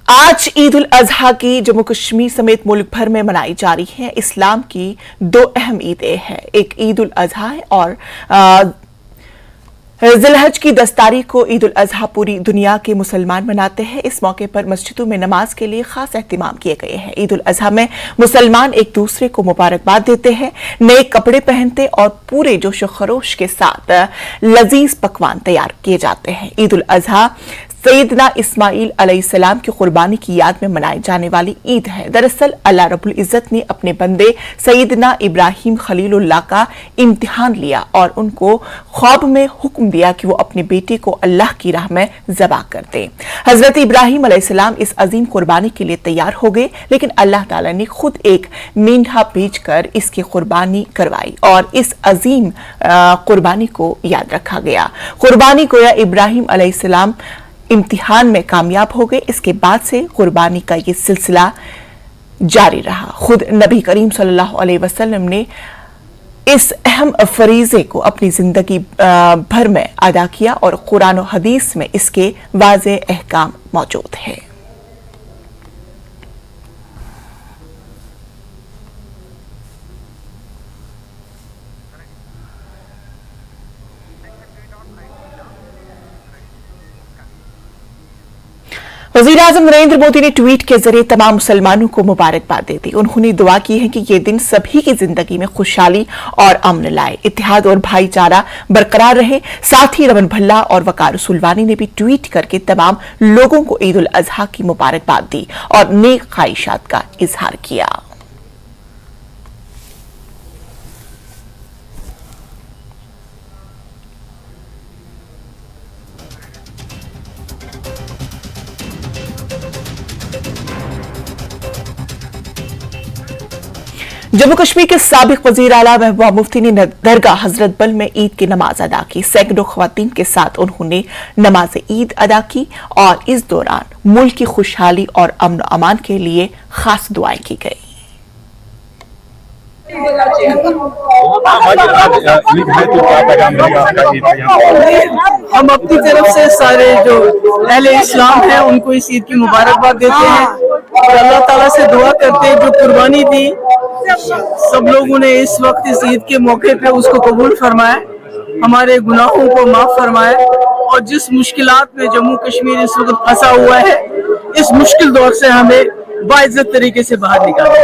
आज ईद उल अजहा की जम्मू कश्मीर समेत मुल्क भर में मनाई जा रही है। इस्लाम की दो अहम ईदें हैं, एक ईद उल अजहा है और जिलहज की 10 तारीख को ईद उल अजहा पूरी दुनिया के मुसलमान मनाते हैं। इस मौके पर मस्जिदों में नमाज के लिए खास एहतिमाम किए गए हैं। ईद उल अजहा में मुसलमान एक दूसरे को मुबारकबाद देते हैं, नए कपड़े पहनते और पूरे जोश खरोश के साथ लजीज पकवान तैयार किए जाते हैं। ईद उल अजहा सैयदना इस्माइल अलैहिस्सलाम की कुर्बानी की याद में मनाई जाने वाली ईद है। दरअसल अल्लाह रब्बुल इज्जत ने अपने बंदे सैयदना इब्राहिम खलीलुल्लाह का इम्तिहान लिया और उनको ख्वाब में हुक्म दिया कि वो अपने बेटे को अल्लाह की राह में ज़बह कर दें। हजरत इब्राहिम अलैहिस्सलाम इस अजीम कुर्बानी के लिए तैयार हो गए, लेकिन अल्लाह ताला ने खुद एक मेंढा भेजकर इसकी कुर्बानी करवाई और इस अजीम कुर्बानी को याद रखा गया। कुर्बानी गोया इब्राहिम अलैहिस्सलाम इम्तिहान में कामयाब हो गए। इसके बाद से कुर्बानी का ये सिलसिला जारी रहा। खुद नबी करीम सल्लल्लाहु अलैहि वसल्लम ने इस अहम फरीजे को अपनी जिंदगी भर में अदा किया और कुरान और हदीस में इसके वाज़े अहकाम मौजूद है। वज़ीर-ए-आज़म नरेंद्र मोदी ने ट्वीट के जरिए तमाम मुसलमानों को मुबारकबाद दे दी। उन्होंने दुआ की है कि ये दिन सभी की जिंदगी में खुशहाली और अमन लाए, इत्तेहाद और भाईचारा बरकरार रहे। साथ ही रमन भल्ला और वकार सुलवानी ने भी ट्वीट करके तमाम लोगों को ईद उल अजहा की मुबारकबाद दी और नेक ख्वाहिशात का इजहार किया। जम्मू कश्मीर के साबिक वजीर आला महबूबा मुफ्ती ने दरगाह हजरत बल में ईद की नमाज अदा की। सैकड़ों खवातीन के साथ उन्होंने नमाज ईद अदा की और इस दौरान मुल्क की खुशहाली और अमन अमान के लिए खास दुआएं की गई। हम अपनी तरफ से सारे जो अहले इस्लाम हैं उनको इस ईद की मुबारकबाद देते हैं और अल्लाह ताला से दुआ करते हैं जो कुर्बानी दी सब लोगों ने इस वक्त इस ईद के मौके पे उसको कबूल फरमाए, हमारे गुनाहों को माफ फरमाए और जिस मुश्किलात में जम्मू कश्मीर इस वक्त फंसा हुआ है इस मुश्किल दौर से हमें बाइज्जत तरीके से बाहर निकाले।